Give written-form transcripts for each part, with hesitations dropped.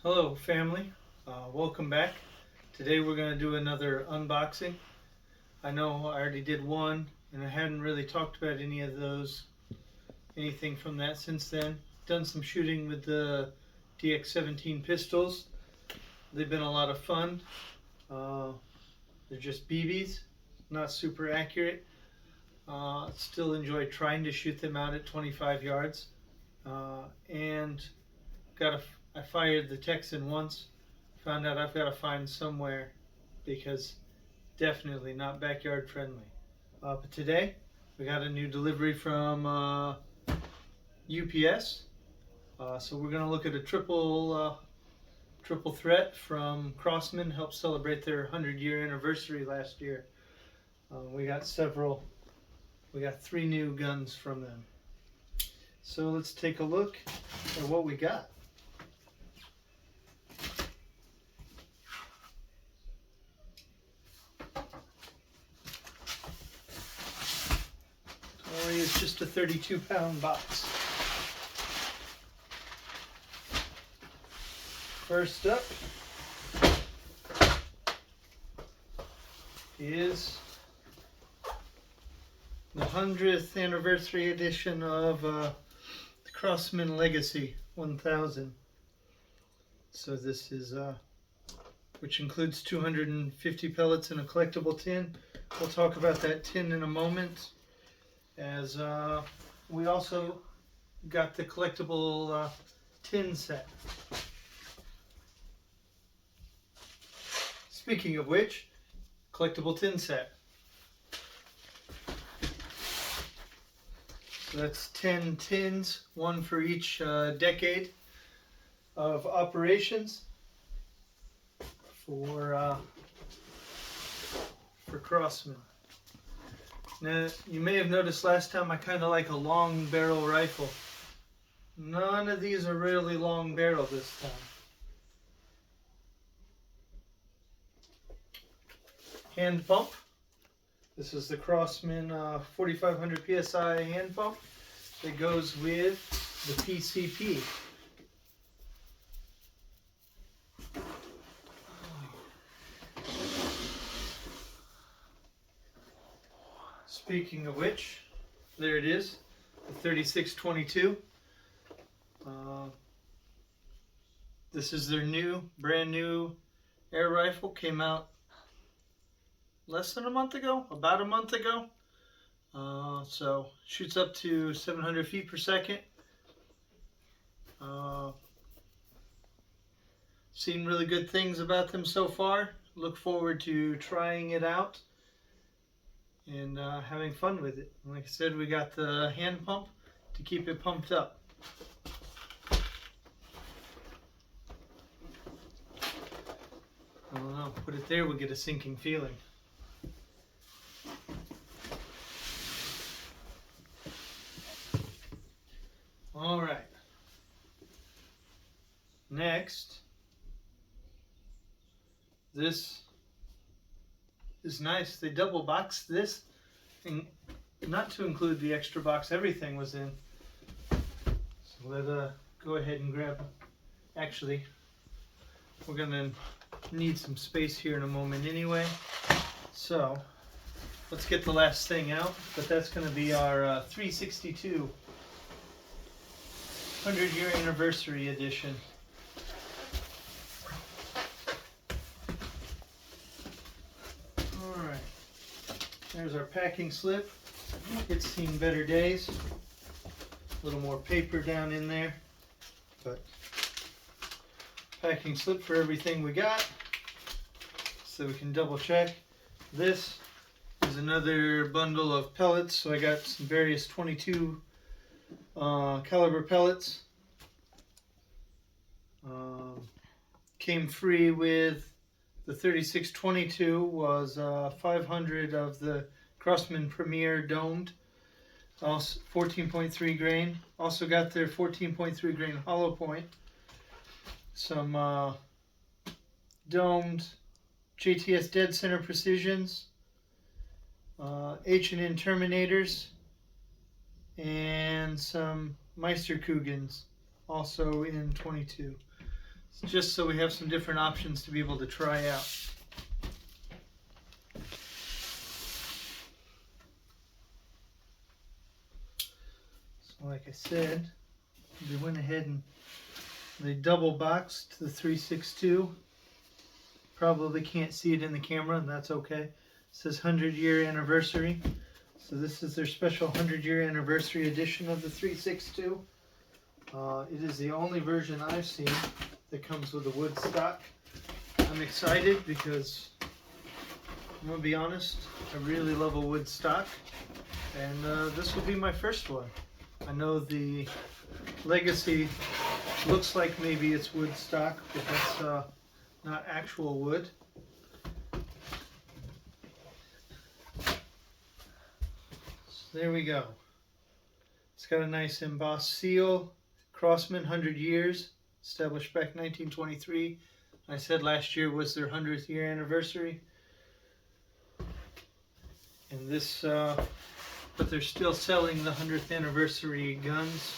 Hello family, welcome back. Today we're going to do another unboxing. I know I already did one and I hadn't really talked about anything from that since then. Done some shooting with the DX17 pistols. They've been a lot of fun. They're just BBs, not super accurate. Still enjoy trying to shoot them out at 25 yards. And I fired the Texan once. Found out I've got to find somewhere because definitely not backyard friendly. But today we got a new delivery from UPS. So we're going to look at a triple threat from Crosman. Helped celebrate their 100-year anniversary last year. We got 3 new guns from them. So let's take a look at what we got. It's just a 32-pound box. First up is the 100th anniversary edition of the Crosman Legacy 1000. So this is which includes 250 pellets in a collectible tin. We'll talk about that tin in a moment. As we also got the collectible tin set. Speaking of which, collectible tin set. So that's 10 tins, one for each decade of operations for Crosman. Now, you may have noticed last time I kind of like a long barrel rifle. None of these are really long barrel this time. Hand pump. This is the Crosman 4500 PSI hand pump that goes with the PCP. Speaking of which, there it is, the 3622. This is their brand new air rifle. Came out less than a month ago, about a month ago. So shoots up to 700 feet per second. Seen really good things about them so far. Look forward to trying it out and having fun with it. Like I said, we got the hand pump to keep it pumped up. I don't know, put it there, we'll get a sinking feeling. Alright. Next, this is nice. They double boxed this, and not to include the extra box everything was in. So let's go ahead and grab. Actually, we're gonna need some space here in a moment anyway. So let's get the last thing out. But that's gonna be our 362 100-year anniversary edition. There's our packing slip. It's seen better days. A little more paper down in there, but packing slip for everything we got, so we can double check. This is another bundle of pellets. So I got some various 22 caliber pellets. Came free with the 3622 was 500 of the Crosman Premier domed, also 14.3 grain. Also got their 14.3 grain hollow point. Some domed JTS Dead Center Precisions, H&N Terminators, and some Meisterkuggens, also in 22. just so we have some different options to be able to try out. So like I said, they went ahead and they double boxed the 362. Probably can't see it in the camera, and that's okay. It says 100-year anniversary. So this is their special 100-year anniversary edition of the 362. It is the only version I've seen that comes with a wood stock. I'm excited because, I'm going to be honest, I really love a wood stock, and this will be my first one. I know the Legacy looks like maybe it's wood stock, but that's not actual wood. So there we go. It's got a nice embossed seal. Crosman 100 years, established back in 1923. I said last year was their 100th year anniversary. And this, but they're still selling the 100th anniversary guns.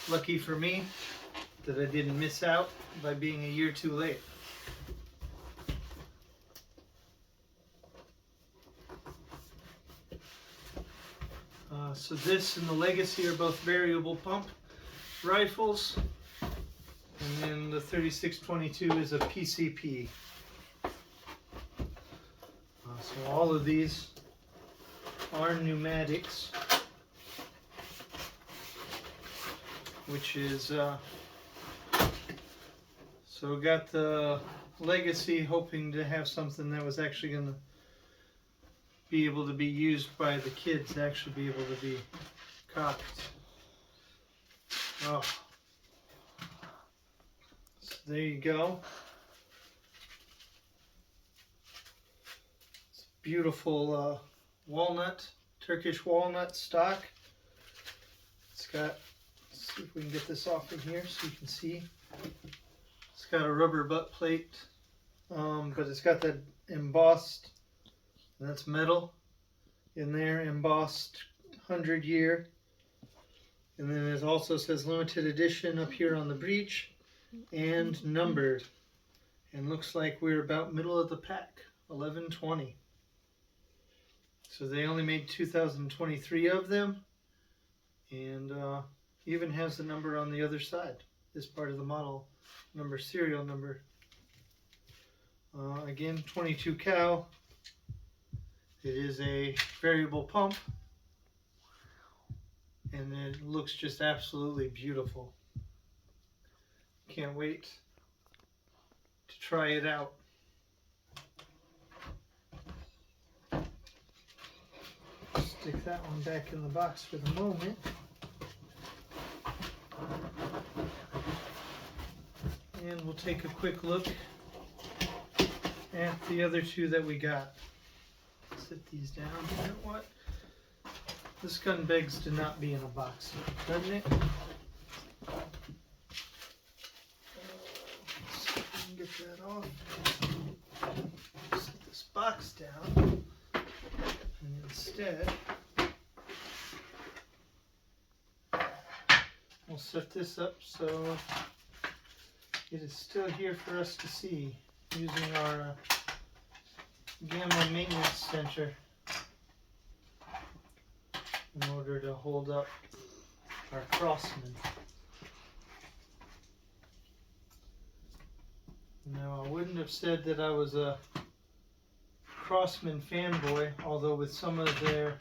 Lucky for me that I didn't miss out by being a year too late. So this and the Legacy are both variable pump rifles, and then the 3622 is a PCP. So all of these are pneumatics, which is so we got the Legacy hoping to have something that was actually going to be able to be used by the kids, actually be able to be cocked. Oh, so there you go. It's beautiful walnut, Turkish walnut stock. It's got, let's see if we can get this off in here so you can see. It's got a rubber butt plate, but it's got that embossed, that's metal in there, embossed 100 year. And then it also says limited edition up here on the breech and numbered. And looks like we're about middle of the pack, 1120. So they only made 2023 of them, and even has the number on the other side. This part of the model number, serial number. Again, 22 cal. It is a variable pump, and it looks just absolutely beautiful. Can't wait to try it out. Stick that one back in the box for the moment. And we'll take a quick look at the other two that we got. Sit these down. You know what? This gun begs to not be in a box, doesn't it? Let's see if we can get that off. Set this box down. And instead, we'll set this up so it is still here for us to see using our Gamma Maintenance Center in order to hold up our Crosman. Now, I wouldn't have said that I was a Crosman fanboy, although with some of their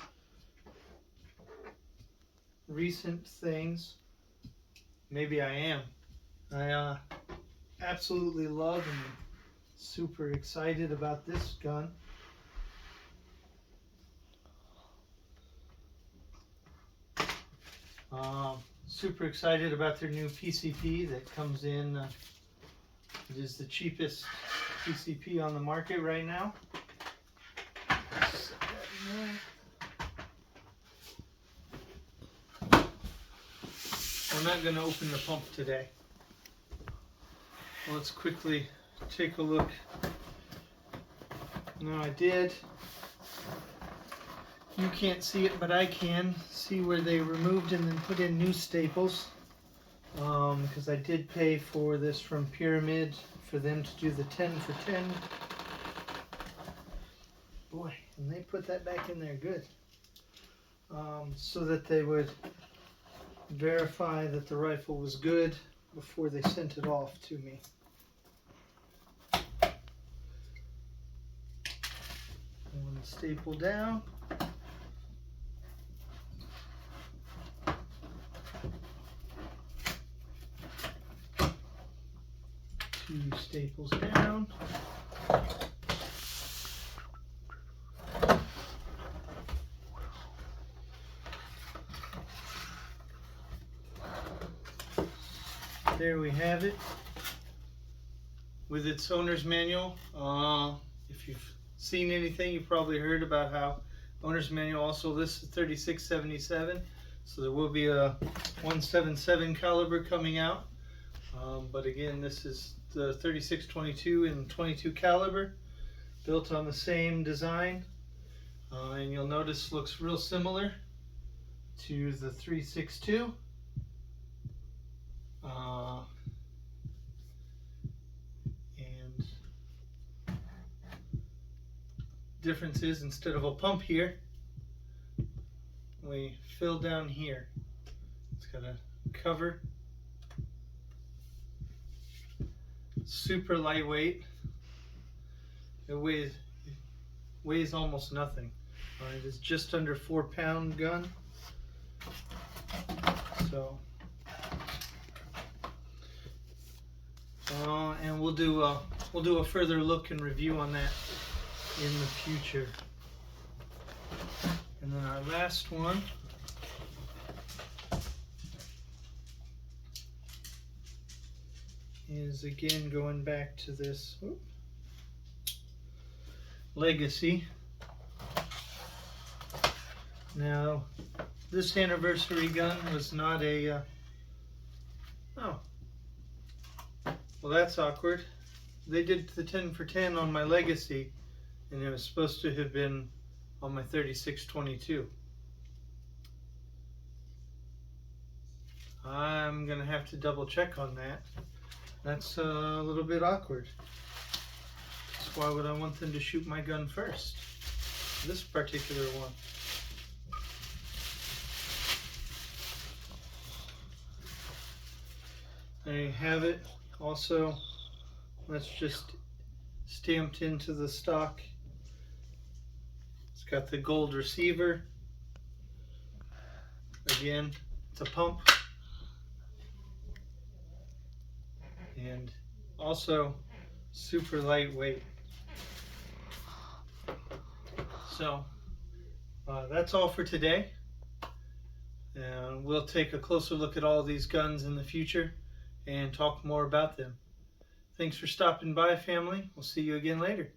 recent things, maybe I am. I absolutely love and super excited about this gun. Super excited about their new PCP that comes in. It is the cheapest PCP on the market right now. Set that in there. I'm not going to open the pump today. Let's quickly take a look. No, I did. You can't see it, but I can see where they removed and then put in new staples. because I did pay for this from Pyramyd for them to do the 10 for 10. Boy, and they put that back in there good. So that they would verify that the rifle was good before they sent it off to me. One staple down. Two staples down. There we have it with its owner's manual. If you've seen anything, you've probably heard about how owner's manual also lists the 3677. So there will be a 177 caliber coming out. But again, this is the 3622 and 22 caliber, built on the same design. And you'll notice looks real similar to the 362. And difference is, instead of a pump here, we fill down here. It's got a cover. Super lightweight. It weighs almost nothing. It is just under 4-pound gun. So, and we'll do a further look and review on that in the future. And then our last one is again going back to this Legacy. Now, this anniversary gun was not a oh, well, that's awkward. They did the 10 for 10 on my Legacy, and it was supposed to have been on my 3622. I'm gonna have to double check on that. That's a little bit awkward. So why would I want them to shoot my gun first? This particular one. There you have it. Also, that's just stamped into the stock. It's got the gold receiver. Again, it's a pump. And also super lightweight. So that's all for today. We'll take a closer look at all these guns in the future and talk more about them. Thanks for stopping by, family. We'll see you again later.